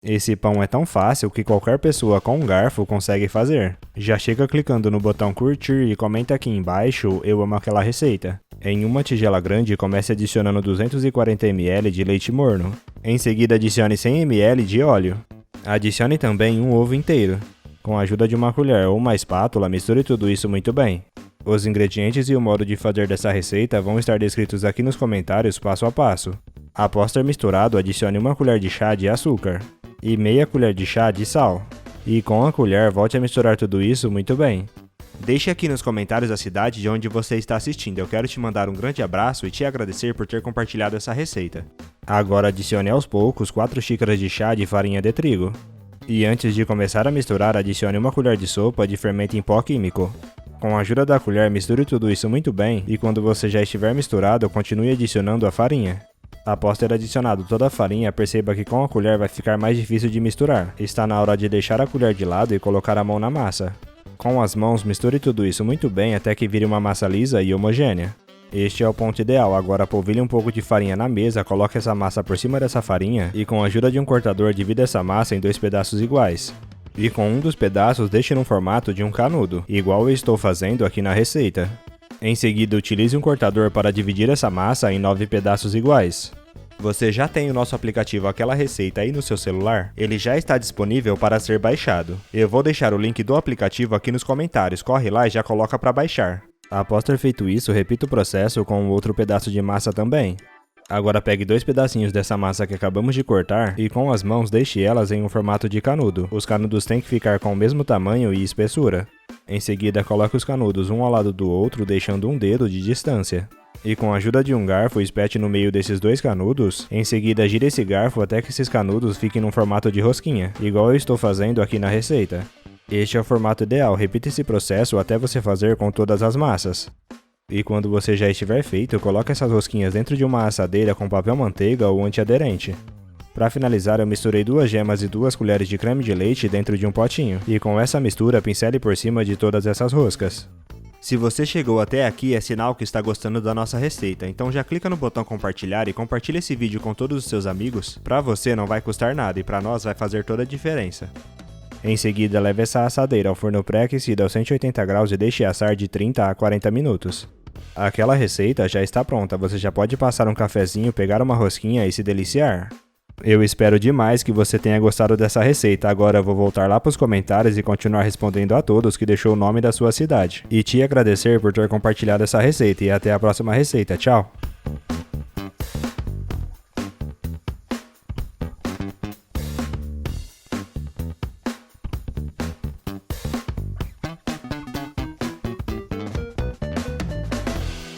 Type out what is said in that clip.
Esse pão é tão fácil que qualquer pessoa com um garfo consegue fazer. Já chega clicando no botão curtir e comenta aqui embaixo, eu amo aquela receita. Em uma tigela grande, comece adicionando 240 ml de leite morno. Em seguida, adicione 100 ml de óleo. Adicione também um ovo inteiro. Com a ajuda de uma colher ou uma espátula, misture tudo isso muito bem. Os ingredientes e o modo de fazer dessa receita vão estar descritos aqui nos comentários passo a passo. Após ter misturado, adicione uma colher de chá de açúcar e meia colher de chá de sal. E com a colher, volte a misturar tudo isso muito bem. Deixe aqui nos comentários a cidade de onde você está assistindo. Eu quero te mandar um grande abraço e te agradecer por ter compartilhado essa receita. Agora adicione aos poucos 4 xícaras de chá de farinha de trigo. E antes de começar a misturar, adicione uma colher de sopa de fermento em pó químico. Com a ajuda da colher, misture tudo isso muito bem e quando você já estiver misturado, continue adicionando a farinha. Após ter adicionado toda a farinha, perceba que com a colher vai ficar mais difícil de misturar. Está na hora de deixar a colher de lado e colocar a mão na massa. Com as mãos, misture tudo isso muito bem até que vire uma massa lisa e homogênea. Este é o ponto ideal. Agora polvilhe um pouco de farinha na mesa, coloque essa massa por cima dessa farinha e com a ajuda de um cortador divida essa massa em 2 pedaços iguais. E com um dos pedaços deixe no formato de um canudo, igual eu estou fazendo aqui na receita. Em seguida, utilize um cortador para dividir essa massa em 9 pedaços iguais. Você já tem o nosso aplicativo Aquela Receita aí no seu celular? Ele já está disponível para ser baixado. Eu vou deixar o link do aplicativo aqui nos comentários, corre lá e já coloca para baixar. Após ter feito isso, repita o processo com o outro pedaço de massa também. Agora pegue 2 pedacinhos dessa massa que acabamos de cortar e com as mãos deixe elas em um formato de canudo. Os canudos têm que ficar com o mesmo tamanho e espessura. Em seguida, coloque os canudos um ao lado do outro, deixando um dedo de distância. E com a ajuda de um garfo, espete no meio desses 2 canudos. Em seguida, gire esse garfo até que esses canudos fiquem num formato de rosquinha, igual eu estou fazendo aqui na receita. Este é o formato ideal, repita esse processo até você fazer com todas as massas. E quando você já estiver feito, coloque essas rosquinhas dentro de uma assadeira com papel manteiga ou antiaderente. Para finalizar, eu misturei 2 gemas e 2 colheres de creme de leite dentro de um potinho. E com essa mistura, pincele por cima de todas essas roscas. Se você chegou até aqui, é sinal que está gostando da nossa receita, então já clica no botão compartilhar e compartilha esse vídeo com todos os seus amigos. Para você não vai custar nada e para nós vai fazer toda a diferença. Em seguida, leve essa assadeira ao forno pré-aquecido aos 180 graus e deixe assar de 30 a 40 minutos. Aquela receita já está pronta, você já pode passar um cafezinho, pegar uma rosquinha e se deliciar. Eu espero demais que você tenha gostado dessa receita. Agora eu vou voltar lá para os comentários e continuar respondendo a todos que deixou o nome da sua cidade. E te agradecer por ter compartilhado essa receita e até a próxima receita. Tchau!